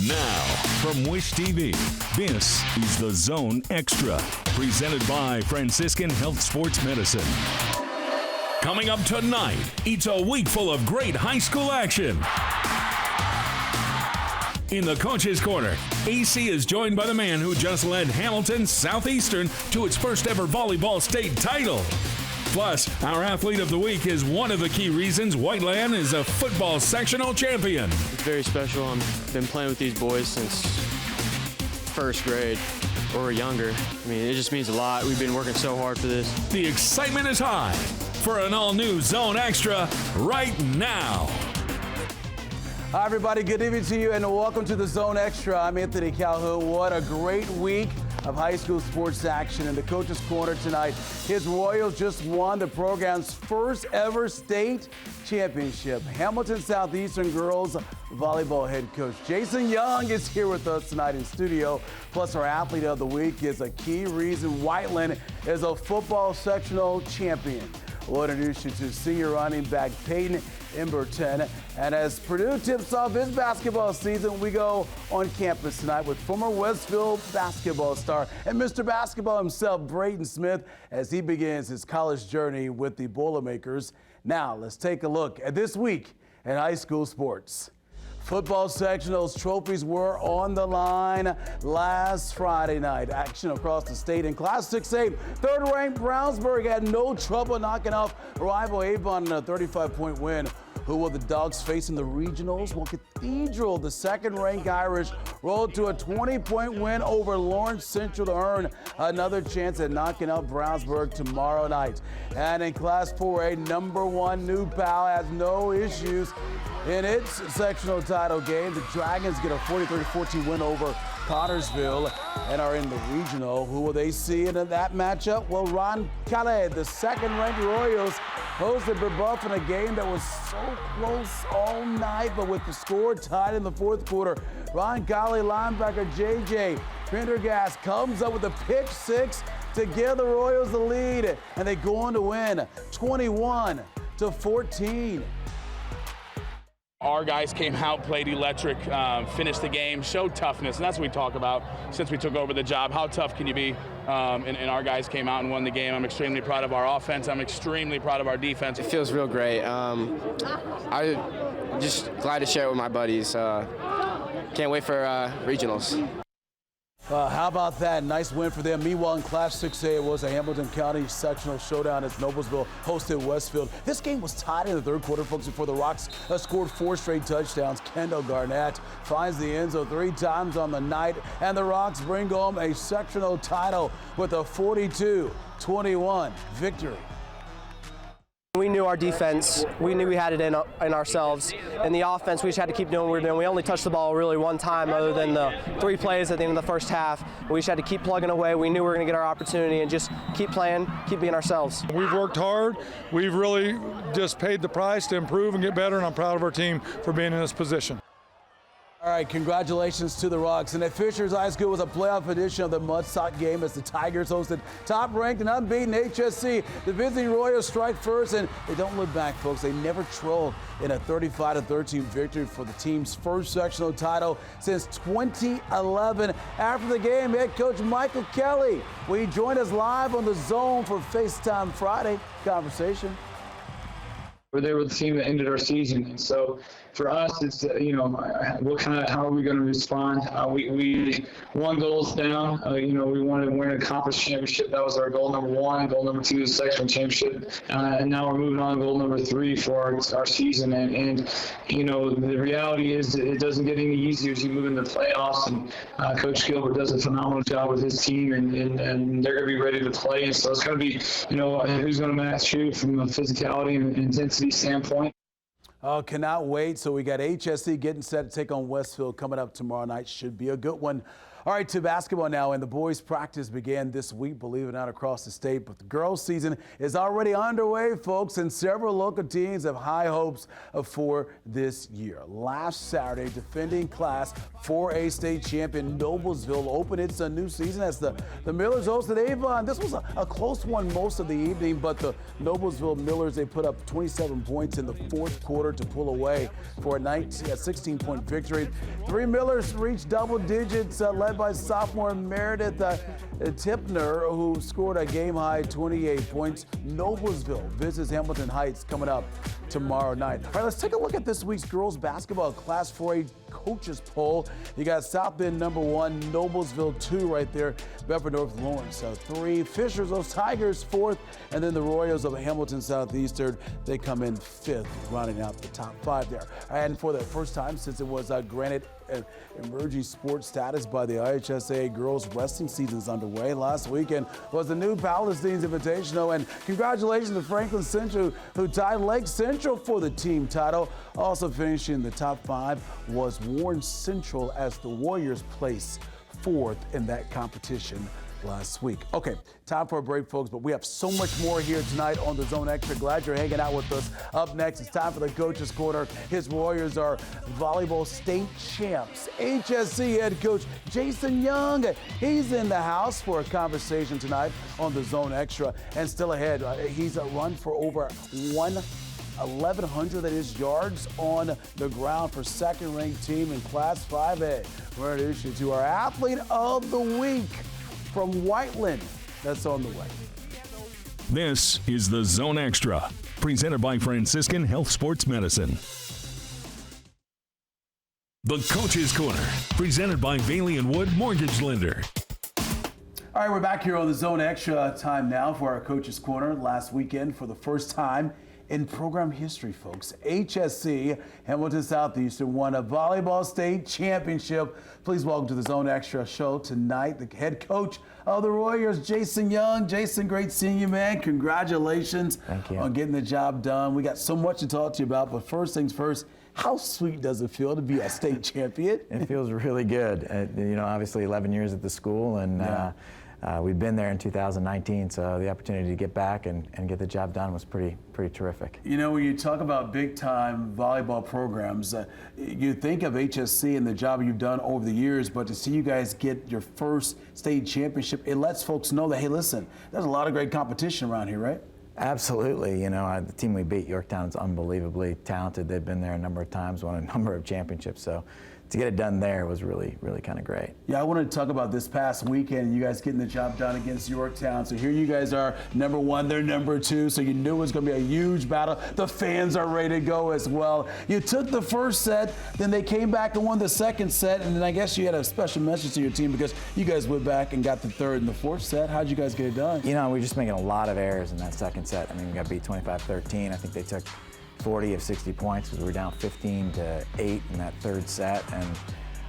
Now, from Wish TV, this is The Zone Extra, presented by Franciscan Health Sports Medicine. Coming up tonight, it's a week full of great high school action. In the Coach's Corner, AC is joined by the man who just led Hamilton Southeastern to its first ever volleyball state title. Plus, our athlete of the week is one of the key reasons Whiteland is a football sectional champion. It's very special. I've been playing with these boys since first grade or younger. I mean, it just means a lot. We've been working so hard for this. The excitement is high for an all-new Zone Extra right now. Hi, everybody. Good evening to you, and welcome to the Zone Extra. I'm Anthony Calhoun. What a great week of high school sports action. In the Coach's Corner tonight, his Royals just won the program's first ever state championship. Hamilton Southeastern girls volleyball head coach Jason Young is here with us tonight in studio. Plus, our athlete of the week is a key reason Whiteland is a football sectional champion. We'll introduce you to senior running back Peyton Emberton. And as Purdue tips off his basketball season, we go on campus tonight with former Westfield basketball star and Mr. Basketball himself, Braden Smith, as he begins his college journey with the Boilermakers. Now, let's take a look at this week in high school sports. Football sectionals trophies were on the line last Friday night. Action across the state in Class 6A. Third-ranked Brownsburg had no trouble knocking off rival Avon in a 35-point win. Who will the Dogs face in the regionals? Well, Cathedral, the second-ranked Irish, rolled to a 20-point win over Lawrence Central to earn another chance at knocking out Brownsburg tomorrow night. And in Class 4A, number 1 New Pal has no issues in its sectional title game. The Dragons get a 43-14 win over Connorsville and are in the regional. Who will they see in that matchup? Well, Ron Calais, the second-ranked Royals, hosted Brebeuf in a game that was so close all night, but with the score tied in the fourth quarter, Ron Calais linebacker J.J. Pendergast comes up with a pick six to give the Royals the lead, and they go on to win 21-14. Our guys came out, played electric, finished the game, showed toughness, and that's what we talk about since we took over the job. How tough can you be? And our guys came out and won the game. I'm extremely proud of our offense. I'm extremely proud of our defense. It feels real great. I'm just glad to share it with my buddies. Can't wait for regionals. How about that? Nice win for them. Meanwhile, in Class 6A, it was a Hamilton County sectional showdown as Noblesville hosted Westfield. This game was tied in the third quarter, folks, before the Rocks scored 4 straight touchdowns. Kendall Garnett finds the end zone 3 times on the night, and the Rocks bring home a sectional title with a 42-21 victory. We knew our defense. We knew we had it in ourselves. And the offense, we just had to keep doing what we were doing. We only touched the ball really one time other than the 3 plays at the end of the first half. We just had to keep plugging away. We knew we were going to get our opportunity and just keep playing, keep being ourselves. We've worked hard. We've really just paid the price to improve and get better, and I'm proud of our team for being in this position. All right, congratulations to the Rocks. And at Fishers High School was a playoff edition of the Mudsock game as the Tigers hosted top-ranked and unbeaten HSC. The visiting Royals strike first, and they don't look back, folks. They never trolled in a 35-13 victory for the team's first sectional title since 2011. After the game, head coach Michael Kelly, he joined us live on The Zone for FaceTime Friday conversation. They were the team that ended our season, and so for us, it's how are we going to respond? We one goal's down. We wanted to win a conference championship. That was our goal number 1. Goal number 2 is sectional championship, and now we're moving on to goal number 3 for our season. And the reality is that it doesn't get any easier as you move into the playoffs. And Coach Gilbert does a phenomenal job with his team, and they're going to be ready to play. And so it's going to be who's going to match you from a physicality and intensity standpoint. Oh, cannot wait. So we got HSC getting set to take on Westfield coming up tomorrow night. Should be a good one. All right, to basketball now, and the boys' practice began this week, believe it or not, across the state. But the girls' season is already underway, folks, and several local teams have high hopes for this year. Last Saturday, defending Class 4A state champion Noblesville opened its new season as the Millers hosted Avon. This was a close one most of the evening, but the Noblesville Millers, they put up 27 points in the fourth quarter to pull away for a 16-point victory. Three Millers reached double digits, led by sophomore Meredith Tipner, who scored a game-high 28 points. Noblesville visits Hamilton Heights coming up tomorrow night. All right, let's take a look at this week's girls basketball Class 4A coaches poll. You got South Bend #1, Noblesville 2 right there, Bedford North Lawrence 3, Fishers, those Tigers 4th, and then the Royals of Hamilton Southeastern, they come in 5th, rounding out the top 5 there. And for the first time since it was granted emerging sports status by the IHSA girls wrestling season's underway. Last weekend was the new Palestinians Invitational, and congratulations to Franklin Central, who tied Lake Central for the team title. Also finishing in the top 5 was Warren Central as the Warriors placed 4th in that competition last week. Okay, time for a break, folks, but we have so much more here tonight on the Zone Extra. Glad you're hanging out with us. Up next, it's time for the Coach's Corner. His Warriors are volleyball state champs. HSC head coach Jason Young, he's in the house for a conversation tonight on the Zone Extra. And still ahead, he's run for over 1,100 that is yards on the ground for second-ranked team in Class 5A. We're introducing you to our athlete of the week from Whiteland. That's on the way. This is the Zone Extra, presented by Franciscan Health Sports Medicine. The Coach's Corner, presented by Bailey & Wood Mortgage Lender. All right, we're back here on the Zone Extra. Time now for our Coach's Corner. Last weekend, for the first time in program history, folks, HSC Hamilton Southeastern won a volleyball state championship. Please welcome to the Zone Extra show tonight the head coach of the Warriors, Jason Young. Jason, great seeing you, man. Congratulations on getting the job done. We got so much to talk to you about, but first things first, how sweet does it feel to be a state champion? It feels really good. Obviously 11 years at the school, and we've been there in 2019, so the opportunity to get back and get the job done was pretty terrific. You know, when you talk about big-time volleyball programs, you think of HSC and the job you've done over the years, but to see you guys get your first state championship, it lets folks know that, hey, listen, there's a lot of great competition around here, right? Absolutely. The team we beat, Yorktown, is unbelievably talented. They've been there a number of times, won a number of championships, so to get it done there was really, really kind of great. Yeah, I wanted to talk about this past weekend, you guys getting the job done against Yorktown. So here you guys are, #1, they're #2, so you knew it was going to be a huge battle. The fans are ready to go as well. You took the first set, then they came back and won the second set, and then I guess you had a special message to your team because you guys went back and got the third and the fourth set. How'd you guys get it done? We were just making a lot of errors in that second set. I mean, we got beat 25-13. I think they took 40 of 60 points because we were down 15-8 in that third set, and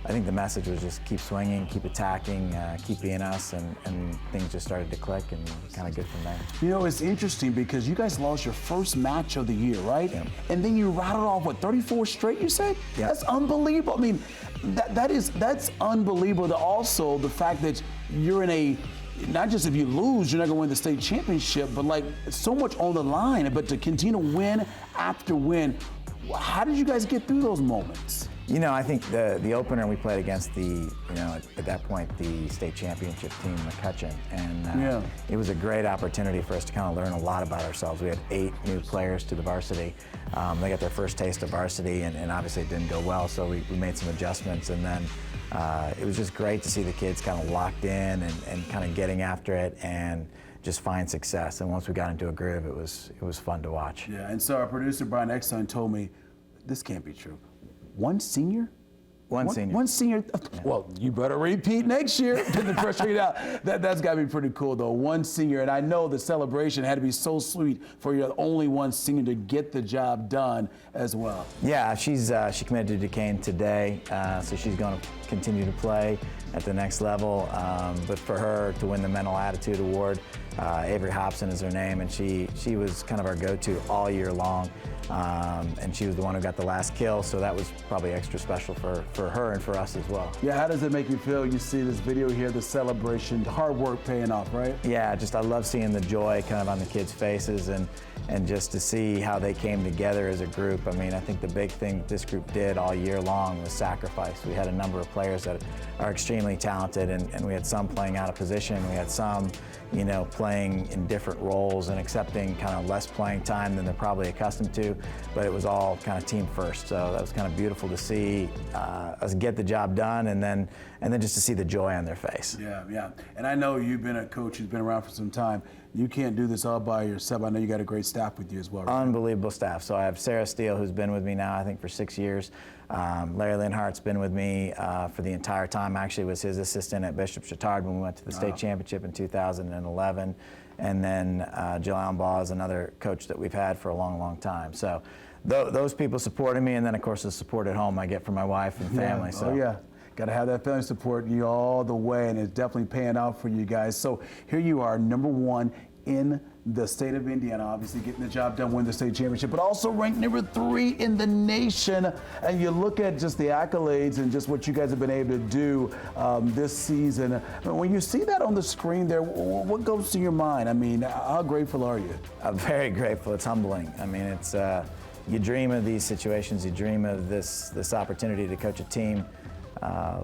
I think the message was just keep swinging, keep attacking, keep being us, and things just started to click and kind of good from there. You know, it's interesting because you guys lost your first match of the year, right? Yeah. And then you rattled off, 34 straight, you said? Yeah. That's unbelievable. I mean, that's unbelievable. Also, the fact that you're in a, not just if you lose, you're not going to win the state championship, but like so much on the line, but to continue to win after win. How did you guys get through those moments? I think the opener we played against at that point, the state championship team, McCutcheon, and it was a great opportunity for us to kind of learn a lot about ourselves. We had 8 new players to the varsity. They got their first taste of varsity, and obviously it didn't go well, so we made some adjustments, and then it was just great to see the kids kind of locked in and kind of getting after it and just find success. And once we got into a groove, it was fun to watch. Yeah, and so our producer, Brian Eckstein, told me, this can't be true. One senior? One senior. One senior. Well, you better repeat next year. Get the pressure rate out. That's got to be pretty cool, though. One senior, and I know the celebration had to be so sweet for your only one senior to get the job done as well. Yeah, she committed to Duquesne today, so she's going to continue to play at the next level. But for her to win the Mental Attitude Award, Avery Hobson is her name, and she was kind of our go-to all year long. And she was the one who got the last kill, so that was probably extra special for her and for us as well. Yeah, how does it make you feel? You see this video here, the celebration, the hard work paying off, right? Yeah, I love seeing the joy kind of on the kids' faces and just to see how they came together as a group. I mean, I think the big thing this group did all year long was sacrifice. We had a number of players that are extremely talented, and we had some playing out of position. We had some, you know, playing in different roles and accepting kind of less playing time than they're probably accustomed to, but it was all kind of team first. So that was kind of beautiful to see us get the job done, and then just to see the joy on their face. Yeah. And I know you've been a coach who's been around for some time. You can't do this all by yourself. I know you got a great staff with you as well, right? Unbelievable staff. So I have Sarah Steele, who's been with me now, I think, for 6 years. Larry Linhart's been with me for the entire time. Actually was his assistant at Bishop Chatard when we went to the state championship in 2011. And then Jill Allenbaugh is another coach that we've had for a long, long time. So those people supporting me, and then, of course, the support at home I get from my wife and family. Yeah. Oh, yeah. Got to have that family supporting you all the way, and it's definitely paying out for you guys. So here you are, #1 in the state of Indiana, obviously getting the job done, win the state championship, but also ranked #3 in the nation. And you look at just the accolades and just what you guys have been able to do this season. When you see that on the screen there, what goes to your mind? I mean, how grateful are you? I'm very grateful. It's humbling. I mean, it's you dream of these situations. You dream of this opportunity to coach a team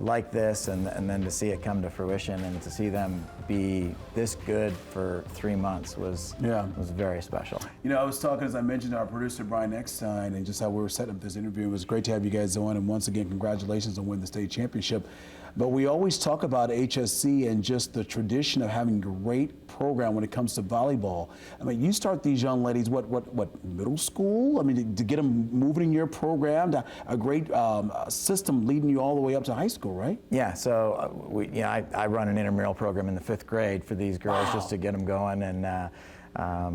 like this, and then to see it come to fruition and to see them be this good for 3 months was very special. You know, I was talking, as I mentioned, to our producer Brian Eckstein, and just how we were setting up this interview. It was great to have you guys on, and once again, congratulations on winning the state championship. But we always talk about HSC and just the tradition of having a great program when it comes to volleyball. I mean, you start these young ladies, what middle school? I mean, to get them moving in your program, a great system leading you all the way up to high school, right? Yeah, so I run an intramural program in the 5th grade for these girls just to get them going, and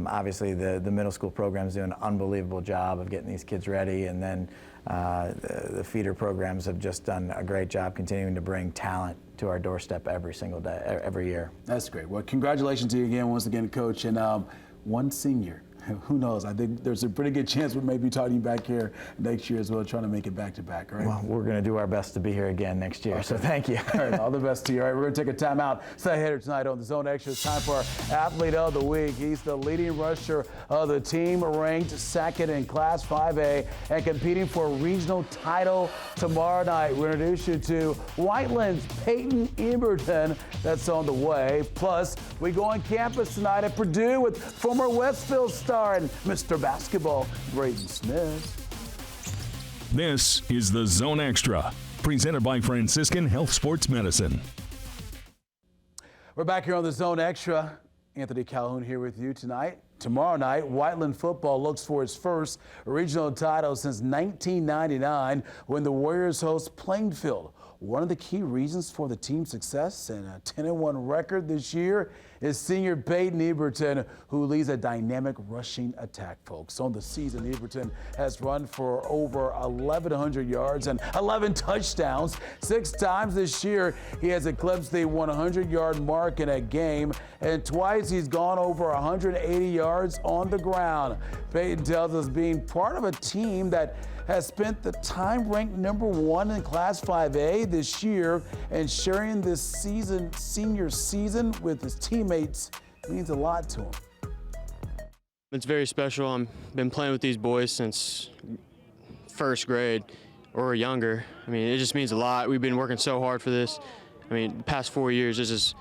obviously the middle school programs do an unbelievable job of getting these kids ready, and then the feeder programs have just done a great job continuing to bring talent to our doorstep every single day, every year. That's great. Well, congratulations to you again, once again, Coach, and one senior. Who knows? I think there's a pretty good chance we may be talking you back here next year as well, trying to make it back-to-back, right? Well, we're going to do our best to be here again next year, so thank you. All right, all the best to you. All right, we're going to take a timeout. Stay here tonight on the Zone Extra. It's time for our Athlete of the Week. He's the leading rusher of the team, ranked 2nd in Class 5A and competing for a regional title tomorrow night. We'll introduce you to Whiteland's Peyton Emberton. That's on the way. Plus, we go on campus tonight at Purdue with former Westfield star and Mr. Basketball, Braden Smith. This is the Zone Extra, presented by Franciscan Health Sports Medicine. We're back here on the Zone Extra. Anthony Calhoun here with you tonight. Tomorrow night, Whiteland football looks for its first regional title since 1999 when the Warriors host Plainfield. One of the key reasons for the team's success and a 10-1 record this year is senior Peyton Emberton, who leads a dynamic rushing attack, folks. On the season, Emberton has run for over 1,100 yards and 11 touchdowns. 6 times this year, he has eclipsed the 100-yard mark in a game, and twice he's gone over 180 yards on the ground. Peyton tells us being part of a team that has spent the time ranked #1 in Class 5A this year and sharing this senior season with his teammates means a lot to him. It's very special. I've been playing with these boys since 1st grade or younger. I mean, it just means a lot. We've been working so hard for this. I mean, the past 4 years, it's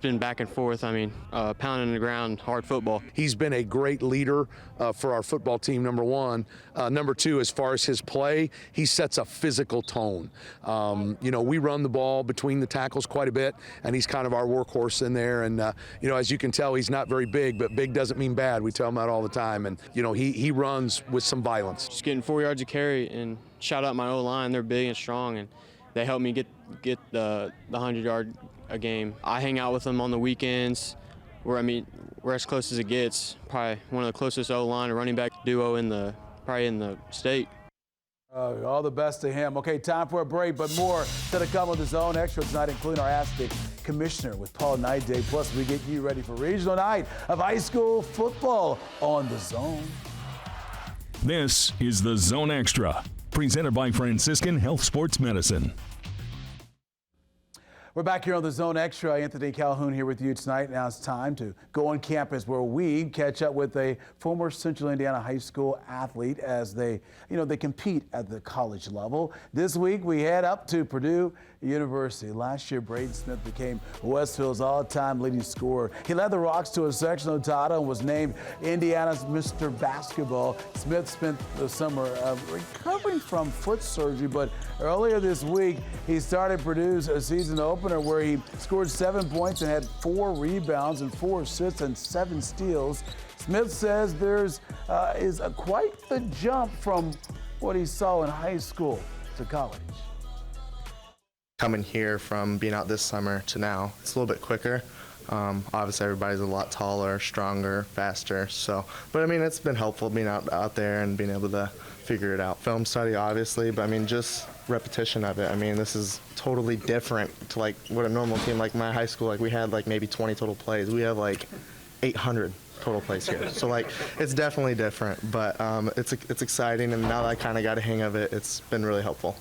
been back and forth. I mean, pounding the ground, hard football. He's been a great leader for our football team, #1. #2, as far as his play, he sets a physical tone. You know, we run the ball between the tackles quite a bit, and he's kind of our workhorse in there. And, you know, as you can tell, he's not very big, but big doesn't mean bad. We tell him that all the time. And, you know, he runs with some violence. Just getting 4 yards of carry, and shout out my O-line. They're big and strong, and they helped me get the 100-yard a game. I hang out with them on the weekends. We're as close as it gets. Probably one of the closest O-line and running back duo in the state. All the best to him. Okay, time for a break, but more to come on the Zone Extra tonight, including our Ask the Commissioner with Paul Night-Day. Plus, we get you ready for regional night of high school football on the Zone. This is the Zone Extra, presented by Franciscan Health Sports Medicine. We're back here on the Zone Extra. Anthony Calhoun here with you tonight. Now it's time to go on campus where we catch up with a former Central Indiana high school athlete as they compete at the college level. This week we head up to Purdue University. Last year, Braden Smith became Westfield's all-time leading scorer. He led the Rocks to a sectional title and was named Indiana's Mr. Basketball. Smith spent the summer recovering from foot surgery, but earlier this week, he started Purdue's season opener where he scored 7 points and had 4 rebounds and 4 assists and 7 steals. Smith says there's quite the jump from what he saw in high school to college. Coming here from being out this summer to now, it's a little bit quicker. Obviously, everybody's a lot taller, stronger, faster. But I mean, it's been helpful being out there and being able to figure it out. Film study, obviously, but I mean, just repetition of it. I mean, this is totally different to like what a normal team, like my high school, like we had like maybe 20 total plays. We have like 800 total plays here. So like, it's definitely different, but it's exciting. And now that I kind of got a hang of it, it's been really helpful.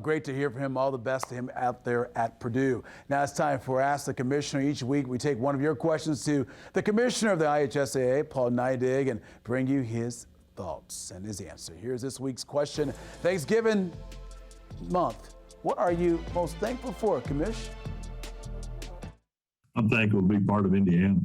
Great to hear from him. All the best to him out there at Purdue. Now it's time for Ask the Commissioner. Each week we take one of your questions to the Commissioner of the IHSAA, Paul Night-Day, and bring you his thoughts and his answer. Here's this week's question. Thanksgiving month. What are you most thankful for, Commish? I'm thankful to be part of Indiana,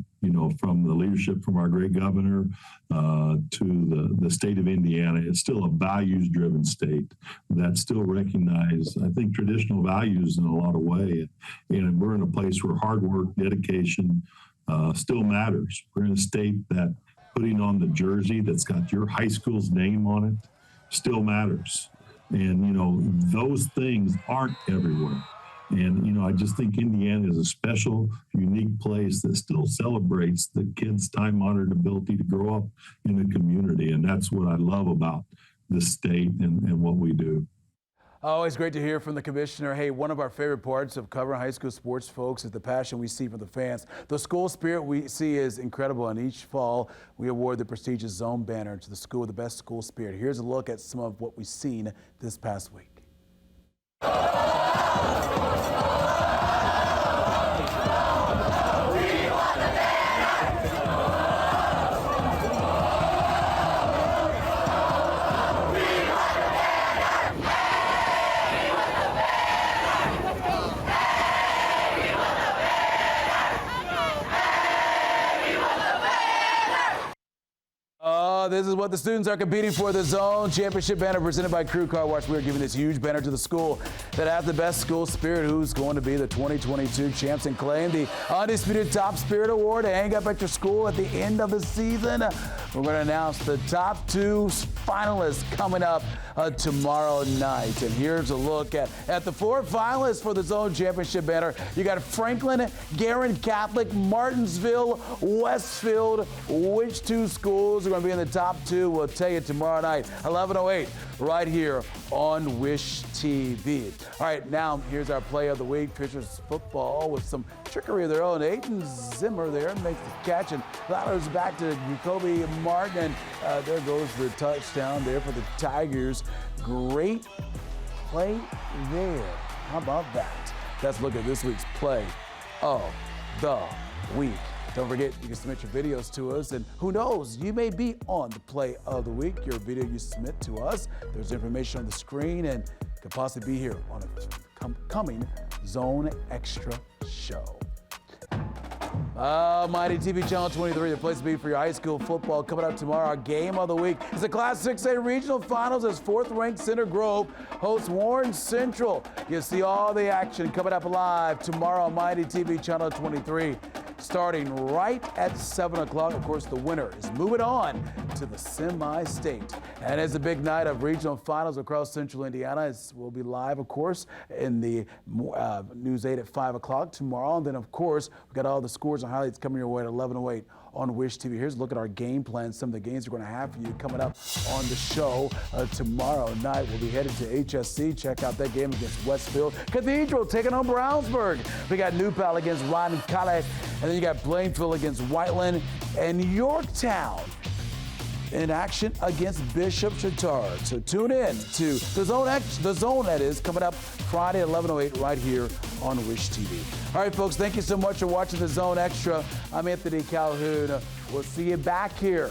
from the leadership from our great governor to the state of Indiana. It's still a values-driven state that still recognize, I think, traditional values in a lot of ways. And we're in a place where hard work, dedication still matters. We're in a state that putting on the jersey that's got your high school's name on it still matters. And, those things aren't everywhere. And, I just think Indiana is a special, unique place that still celebrates the kids' time-honored ability to grow up in the community. And that's what I love about this state and what we do. Always great to hear from the Commissioner. Hey, one of our favorite parts of covering high school sports, folks, is the passion we see from the fans. The school spirit we see is incredible, and each fall we award the prestigious Zone banner to the school with the best school spirit. Here's a look at some of what we've seen this past week. This is what the students are competing for. The Zone Championship banner presented by Crew Car Wash. We're giving this huge banner to the school that has the best school spirit, who's going to be the 2022 champs and claim the Undisputed Top Spirit Award to hang up at your school at the end of the season. We're going to announce the top 2 finalists coming up tomorrow night. And here's a look at the 4 finalists for the Zone Championship banner. You got Franklin, Guerin Catholic, Martinsville, Westfield. Which 2 schools are going to be in the top 2? We'll tell you tomorrow night, 11:08, right here on Wish TV. All right, now here's our play of the week. Pitchers football with some trickery of their own. Aiden Zimmer there makes the catch and ladders back to Jacoby Martin. And there goes the touchdown there for the Tigers. Great play there. How about that? Let's look at this week's play of the week. Don't forget, you can submit your videos to us, and who knows, you may be on the play of the week. Your video you submit to us, there's information on the screen, and could possibly be here on a coming Zone Extra show. Mighty TV Channel 23, the place to be for your high school football. Coming up tomorrow, our game of the week is the Class 6A Regional Finals as 4th-ranked Center Grove hosts Warren Central. You'll see all the action coming up live tomorrow on Mighty TV Channel 23. Starting right at 7 o'clock. Of course, the winner is moving on to the semi-state. And it's a big night of regional finals across Central Indiana. We'll be live, of course, in the News 8 at 5 o'clock tomorrow. And then, of course, we've got all the scores and highlights coming your way at 11:08 on Wish TV. Here's a look at our game plan, some of the games we're going to have for you coming up on the show. Tomorrow night, we'll be headed to HSC. Check out that game against Westfield. Cathedral taking on Brownsburg. We got New Pal against Ron Calais, and then you got Plainfield against Whiteland, and Yorktown in action against Bishop Chatard. So tune in to The Zone that is, coming up Friday at 11:08 right here on Wish TV. All right, folks, thank you so much for watching The Zone Extra. I'm Anthony Calhoun. We'll see you back here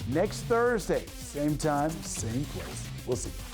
next Thursday, same time, same place. We'll see you.